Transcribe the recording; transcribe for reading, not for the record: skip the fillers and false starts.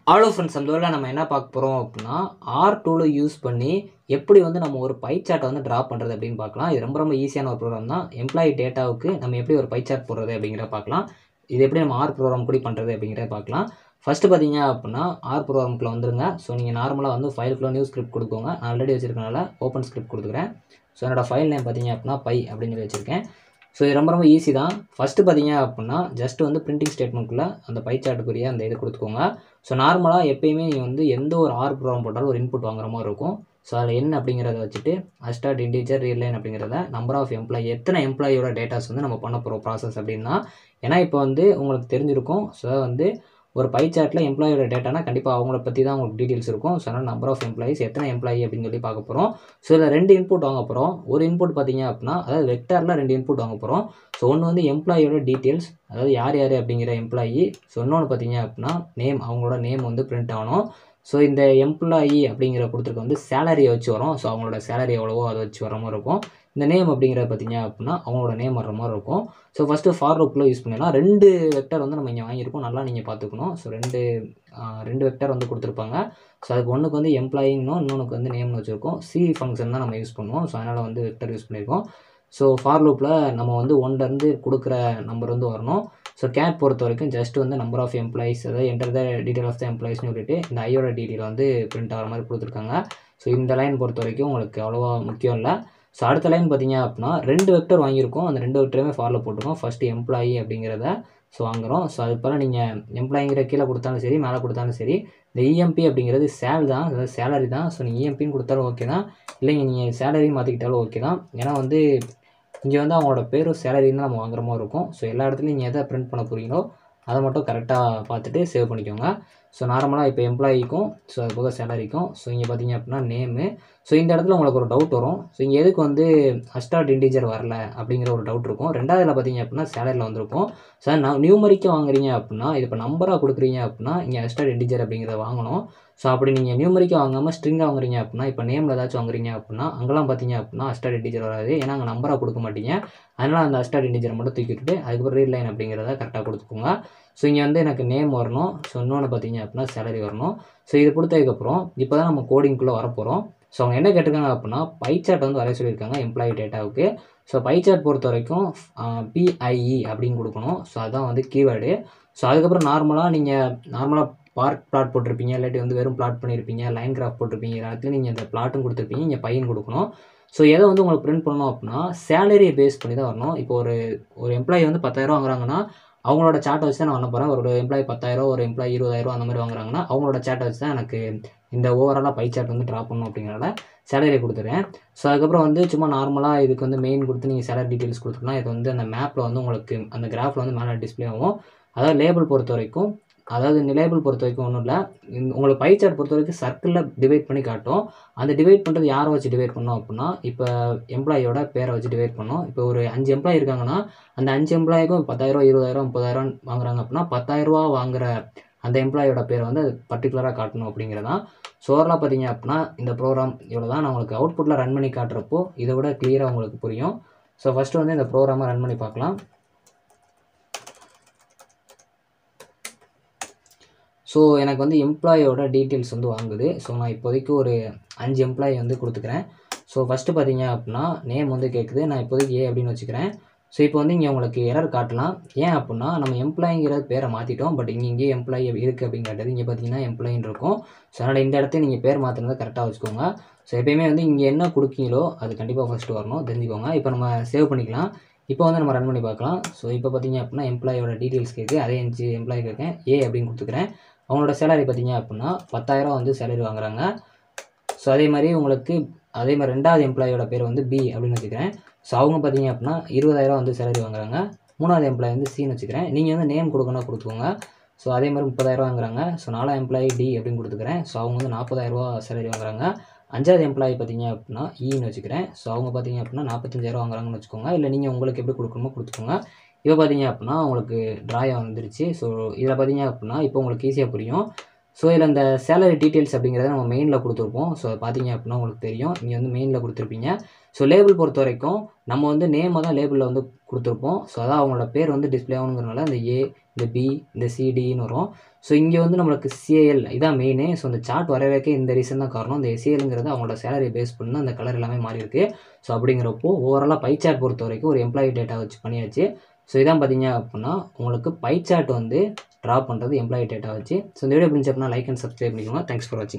Hello friends, அந்த வேலை நம்ம என்ன பார்க்க போகிறோம் அப்படின்னா, R2 யூஸ் பண்ணி எப்படி வந்து நம்ம ஒரு பை சார்ட்டை வந்து ட்ரா பண்ணுறது அப்படின்னு பார்க்கலாம். இது ரொம்ப ரொம்ப ஈஸியான ஒரு ப்ரோக்ராம் தான். எம்ப்ளாயி டேட்டாவுக்கு நம்ம எப்படி ஒரு பை சார்ட் போடுறது அப்படிங்கிறத பார்க்கலாம். இது எப்படி நம்ம ஆர் ப்ரோக்ராம் கூட பண்ணுறது அப்படிங்கிறத பார்க்கலாம். ஃபஸ்ட்டு பார்த்தீங்க அப்படின்னா ஆர் ப்ரோக்ராமுக்குள்ள வந்துருங்க. ஸோ நீங்கள் நார்மலாக வந்து ஃபைலுக்குள்ள நியூ ஸ்கிரிப்ட் கொடுக்கோங்க. நான் ஆல்ரெடி வச்சிருக்கனால ஓப்பன் ஸ்கிரிப்ட் கொடுத்துக்கிறேன். ஸோ என்னோட ஃபைல் நேம் பார்த்தீங்க அப்படின்னா பை அப்படின்னு சொல்லி வச்சுருக்கேன். ஸோ இது ரொம்ப ரொம்ப ஈஸி தான். ஃபஸ்ட்டு பார்த்தீங்க அப்படின்னா ஜஸ்ட் வந்து பிரிண்டிங் ஸ்டேட்மெண்ட்குள்ளே அந்த பை சார்ட்டுக்குரிய அந்த இது கொடுத்துக்கோங்க. ஸோ நார்மலாக எப்பயுமே நீங்கள் வந்து எந்த ஒரு ஆர் ப்ரோக்ராம் போட்டாலும் ஒரு இன்புட் வாங்குற மாதிரி இருக்கும். ஸோ அதில் என்ன அப்படிங்கிறத வச்சுட்டு அஸ்டார்ட் இன்டீஜர் ரியல் லைன் அப்படிங்கிறத நம்பர் ஆஃப் எம்ப்ளாயி, எத்தனை எம்ப்ளாயியோட டேட்டாஸ் வந்து நம்ம பண்ண போகிறோம் ப்ராசஸ் அப்படின்னா. ஏன்னா இப்போ வந்து உங்களுக்கு தெரிஞ்சிருக்கும். ஸோ வந்து ஒரு பை சார்ட்டில் எம்ப்ளாயோட டேட்டானா கண்டிப்பாக அவங்கள பற்றி தான் உங்களுக்கு டீட்டெயில்ஸ் இருக்கும். ஸோ அதனால் நம்பர் ஆஃப் எம்ப்ளாயிஸ், எத்தனை எம்ப்ளாயி அப்படின்னு சொல்லி பார்க்க போகிறோம். ஸோ இதில் 2 இன்புட் வாங்க போகிறோம். ஒரு இன்புட் பார்த்தீங்க அப்படின்னா, அதாவது வெக்டாரில் 2 இன்புட் வாங்க போகிறோம். ஸோ ஒன்று வந்து எம்ப்ளாயோட டீட்டெயில்ஸ், அதாவது யார் யார் அப்படிங்கிற எம்ப்ளாயி. ஸோ இன்னொன்று பார்த்தீங்க அப்படின்னா நேம், அவங்களோட நேம் வந்து பிரிண்ட் ஆகணும். ஸோ இந்த எம்ப்ளாயி அப்படிங்கிற கொடுத்துருக்க வந்து சேலரியை வச்சு வரும். ஸோ அவங்களோட சேலரி எவ்வளவோ அதை வச்சு வர மாதிரி இருக்கும். இந்த நேம் அப்படிங்கிறத பார்த்தீங்க அப்படின்னா அவங்களோட நேம் வர மாதிரி இருக்கும். ஸோ ஃபஸ்ட்டு ஃபார் லூப்பில் யூஸ் பண்ணிடலாம். 2 வெக்டர் வந்து நம்ம இங்கே வாங்கியிருக்கோம். நல்லா நீங்கள் பார்த்துக்கணும். ஸோ ரெண்டு வெக்டர் வந்து கொடுத்துருப்பாங்க. ஸோ அதுக்கு ஒன்றுக்கு வந்து எம்ப்ளாயிங்னும் இன்னொன்றுக்கு வந்து நேம்னு வச்சுருக்கோம். சி ஃபங்க்ஷன் தான் நம்ம யூஸ் பண்ணுவோம். ஸோ அதனால் வந்து வெக்டர் யூஸ் பண்ணியிருக்கோம். ஸோ ஃபார் லூப்பில் நம்ம வந்து 1லேருந்து கொடுக்குற நம்பர் வந்து வரணும். ஸோ கேட் பொறுத்த வரைக்கும் ஜஸ்ட் வந்து நம்பர் ஆஃப் எம்ப்ளாயிஸ், அதாவது enter the detail of the எம்ப்ளாயிஸ்னு சொல்லிட்டு இந்த ஐயோட டீட்டெயில் வந்து பிரிண்ட் ஆகிற மாதிரி கொடுத்துருக்காங்க. ஸோ இந்த லைன் பொறுத்த வரைக்கும் உங்களுக்கு அவ்வளோவா முக்கியம் இல்லை. ஸோ அடுத்த லைன் பார்த்தீங்க அப்படின்னா 2 வெக்டர் வாங்கியிருக்கோம். அந்த 2 வெக்டருமே ஃபாரில் போட்டுருக்கோம். ஃபஸ்ட்டு எம்ப்ளாயி அப்படிங்கிறத ஸோ வாங்குகிறோம். ஸோ அது போல் நீங்கள் எம்ப்ளாயிங்கிற கீழே கொடுத்தாலும் சரி, மேலே கொடுத்தாலும் சரி, இந்த இஎம்பி அப்படிங்கிறது சேல் தான், அதாவது சேலரி தான். ஸோ நீங்கள் இஎம்பின்னு கொடுத்தாலும் ஓகே தான், இல்லைங்க நீங்கள் சேலரி மாற்றிக்கிட்டாலும் ஓகே தான். ஏன்னா வந்து இங்கே வந்து அவங்களோட பேரும் சேலரின்னு நம்ம வாங்குற மாதிரி இருக்கும். ஸோ எல்லா இடத்துலையும் நீங்கள் எதை பிரிண்ட் பண்ண போகிறீங்களோ அதை மட்டும் கரெக்டாக பார்த்துட்டு சேவ் பண்ணிக்கோங்க. ஸோ நார்மலாக இப்போ எம்ப்ளாயிக்கும், ஸோ அது போக சேலரிக்கும். ஸோ இங்கே பார்த்தீங்க அப்படின்னா நேமு. ஸோ இந்த இடத்துல உங்களுக்கு ஒரு டவுட் வரும். ஸோ இங்கே எதுக்கு வந்து அஸ்டார்ட் இன்டீஜர் வரல அப்படிங்கிற ஒரு டவுட் இருக்கும். ரெண்டாவதுல பார்த்தீங்க அப்படின்னா சேலரியில் வந்திருக்கும். ஸோ நான் நியூமரிக்காக வாங்குறீங்க அப்படின்னா, இது இப்போ நம்பராக கொடுக்குறீங்க அப்படின்னா இங்கே அஸ்டார்ட் இன்டீஜர் அப்படிங்கிறத வாங்கணும். ஸோ அப்படி நீங்கள் நியூமரிக்காக வாங்காமல் ஸ்ட்ரிங்காக வாங்குறீங்க அப்படின்னா, இப்போ நேமில் ஏதாச்சும் வாங்குறீங்க அப்படின்னா அங்கெல்லாம் பார்த்தீங்க அப்படின்னா அஸ்டார்ட் இன்டீஜர் வராது. ஏன்னா அங்கே நம்பராக கொடுக்க மாட்டீங்க. அதனால் அந்த அஸ்டார்ட் இன்டீஜர் மட்டும் தூக்கிட்டு அதுக்கப்புறம் ரீட் லைன் அப்படிங்கிறத கரெக்டாக கொடுத்துக்கோங்க. ஸோ இங்கே வந்து எனக்கு நேம் வரணும். ஸோ இன்னொன்று பார்த்தீங்க அப்படின்னா சேலரி வரணும். ஸோ இது கொடுத்ததுக்கப்புறம் இப்போ தான் நம்ம கோடிங்குள்ளே வரப்போகிறோம். ஸோ அவங்க என்ன கேட்டிருக்காங்க அப்படின்னா பை சார்ட் வந்து வரைய சொல்லியிருக்காங்க எம்ப்ளாயி டேட்டாவுக்கு. ஸோ பை சார்ட் பொறுத்த வரைக்கும் PIE அப்படின்னு கொடுக்கணும். ஸோ அதுதான் வந்து கீவேர்டு. ஸோ அதுக்கப்புறம் நார்மலாக பிளாட் போட்டிருப்பீங்க, இல்லாட்டி வந்து வெறும் பிளாட் பண்ணியிருப்பீங்க, லைன் கிராஃப் போட்டிருப்பீங்க. எல்லாத்துலையும் நீங்கள் இந்த பிளாட்டும் கொடுத்துருப்பீங்க, இங்கே பையன் கொடுக்கணும். ஸோ எதை வந்து உங்களுக்கு பிரிண்ட் பண்ணணும் அப்படின்னா சேலரியை பேஸ் பண்ணி தான் வரணும். இப்போ ஒரு எம்ப்ளாயி வந்து 10,000 வாங்குறாங்கன்னா அவங்களோட சார்ட்டை வச்சு தான் நான் பண்ண போகிறேன். ஒரு எம்ப்ளாயி 10,000, ஒரு எம்ப்ளாயி 20,000 அந்த மாதிரி வாங்குறாங்கன்னா அவங்களோட சார்ட்டை வச்சு தான் எனக்கு இந்த ஓவராலாக பை சார்ட் வந்து ட்ரா பண்ணணும். அப்படிங்கிறனால சேலரியை கொடுத்துறேன். ஸோ அதுக்கப்புறம் வந்து சும்மா நார்மலாக இதுக்கு வந்து மெயின் கொடுத்து நீங்கள் சேலரி டீட்டெயில்ஸ் கொடுத்துக்கலாம். இது வந்து அந்த மேப்பில் வந்து உங்களுக்கு அந்த கிராஃபில் வந்து மேலே டிஸ்பிளே ஆகும். அதாவது லேபிள் பொறுத்த வரைக்கும், லேபிள் பொறுத்த வரைக்கும் ஒன்றும் இல்லை. உங்களுக்கு பை சார்ட் பொறுத்த வரைக்கும் சர்க்கிளில் டிவைட் பண்ணி காட்டும். அந்த டிவைட் பண்ணுறது யாரை வச்சு டிவைட் பண்ணோம் அப்படின்னா, இப்போ எம்ப்ளாயியோட பேரை வச்சு டிவைட் பண்ணோம். இப்போ ஒரு 5 எம்ப்ளாயி இருக்காங்கன்னா அந்த 5 எம்ப்ளாய்க்கும் 10,000, 20,000, 30,000 வாங்குறாங்க அப்படின்னா 10,000 வாங்குற அந்த எம்ப்ளாயோட பேரை வந்து அது பர்டிகுலராக காட்டணும் அப்படிங்கிறதான். ஸோ ஓவராலாக பார்த்தீங்க அப்படின்னா இந்த ப்ரோக்ராம் இவ்வளோ தான். நான் உங்களுக்கு அவுட்புட்டில் ரன் பண்ணி காட்டுறப்போ இதை விட கிளியராக உங்களுக்கு புரியும். ஸோ ஃபஸ்ட்டு வந்து இந்த ப்ரோக்ராமை ரன் பண்ணி பார்க்கலாம். ஸோ எனக்கு வந்து எம்ப்ளாயோட டீட்டெயில்ஸ் வந்து வாங்குது. ஸோ நான் இப்போதைக்கு ஒரு 5 எம்ப்ளாயி வந்து கொடுத்துக்கிறேன். ஸோ ஃபஸ்ட்டு பார்த்தீங்க அப்படின்னா நேம் வந்து கேட்குது. நான் இப்போதைக்கு ஏ அப்படின்னு வச்சுக்கிறேன். ஸோ இப்போ வந்து இங்கே உங்களுக்கு எரர் காட்டலாம். ஏன் அப்படின்னா நம்ம எம்ப்ளாயிங்கிற பேரை மாற்றிட்டோம். பட் இங்கேயே எம்ப்ளாயி இருக்குது அப்படின்னு காட்டுது. இங்கே பார்த்தீங்கன்னா எம்ப்ளாயின்னு இருக்கும். ஸோ அதனால் இந்த இடத்த நீங்கள் பேர் மாற்றினதை கரெக்டாக வச்சுக்கோங்க. ஸோ எப்பயுமே வந்து இங்கே என்ன கொடுக்கீங்களோ அது கண்டிப்பாக ஃபஸ்ட்டு வரணும், தெரிஞ்சுக்கோங்க. இப்போ நம்ம சேவ் பண்ணிக்கலாம். இப்போ வந்து நம்ம ரன் பண்ணி பார்க்கலாம். ஸோ இப்போ பார்த்தீங்க அப்படின்னா எம்ப்ளாயோட டீட்டெயில்ஸ் கேட்குது. அதே 5 எம்ப்ளாயி கேட்கேன், ஏ அப்படின்னு கொடுத்துக்கிறேன். அவங்களோட சேலரி பார்த்தீங்க அப்படின்னா 10,000 வந்து சேலரி வாங்குறாங்க. ஸோ அதே மாதிரி 2வது எம்ப்ளாயோட பேர் வந்து பி அப்படின்னு வச்சுக்கிறேன். ஸோ அவங்க பார்த்தீங்க அப்படின்னா 20,000 வந்து சேலரி வாங்குறாங்க. 3வது எம்ப்ளாயி வந்து சின்னு வச்சுக்கிறேன். நீங்கள் வந்து நேம் கொடுக்கணும் கொடுத்துக்கோங்க. ஸோ அதே மாதிரி 30,000 வாங்குறாங்க. ஸோ 4வது எம்ப்ளாயி டி அப்படின்னு கொடுத்துக்கிறேன். ஸோ அவங்க வந்து 40,000 சேலரி வாங்குறாங்க. 5வது எம்ப்ளாயி பார்த்தீங்க அப்படின்னா ஈன்னு வச்சுக்கிறேன். ஸோ அவங்க பார்த்தீங்க அப்படின்னா 45,000 வாங்குறாங்கன்னு வச்சுக்கோங்க. இல்லை நீங்கள் உங்களுக்கு எப்படி கொடுக்கணுமோ கொடுத்துக்கோங்க. இப்போ பார்த்தீங்க அப்படின்னா உங்களுக்கு ட்ராயா வந்துருச்சு. ஸோ இதில் பார்த்தீங்க அப்படின்னா இப்போ உங்களுக்கு ஈஸியாக புரியும். ஸோ இதில் இந்த சேலரி டீட்டெயில்ஸ் அப்படிங்கிறத நம்ம மெயினில் கொடுத்துருப்போம். ஸோ பார்த்தீங்க அப்படின்னா உங்களுக்கு தெரியும். இங்கே வந்து மெயினில் கொடுத்துருப்பீங்க. ஸோ லேபிள் பொறுத்த வரைக்கும் நம்ம வந்து நேமை தான் லேபிளில் வந்து கொடுத்துருப்போம். ஸோ அதான் அவங்களோட பேர் வந்து டிஸ்பிளே ஆகணுங்கிறனால இந்த ஏ, இந்த பி, இந்த சிடின்னு வரும். ஸோ இங்கே வந்து நம்மளுக்கு சிஏஎல் இதான் மெயினு. ஸோ அந்த சார்ட் வரவேற்க இந்த ரீசன் தான் காரணம். இந்த சிஏஎல்ங்கிறது அவங்களோட சேலரி பேஸ் பண்ணி அந்த கலர் எல்லாமே மாறி இருக்கு. ஸோ அப்படிங்கிறப்போ ஓவராலாக பை சார்ட் பொறுத்த வரைக்கும் ஒரு எம்ப்ளாயி டேட்டா வச்சு பண்ணியாச்சு. ஸோ இதான் பார்த்தீங்க அப்படின்னா உங்களுக்கு பை சார்ட் வந்து ட்ரா பண்ணுறது எம்ப்ளாயி டேட்டா வச்சு. ஸோ இந்த வீடியோ பிடிச்ச அப்படின்னா லைக் அண்ட் சப்ஸ்கிரைப் பண்ணிக்கோங்க. தேங்க்ஸ் ஃபார் வாட்சிங்.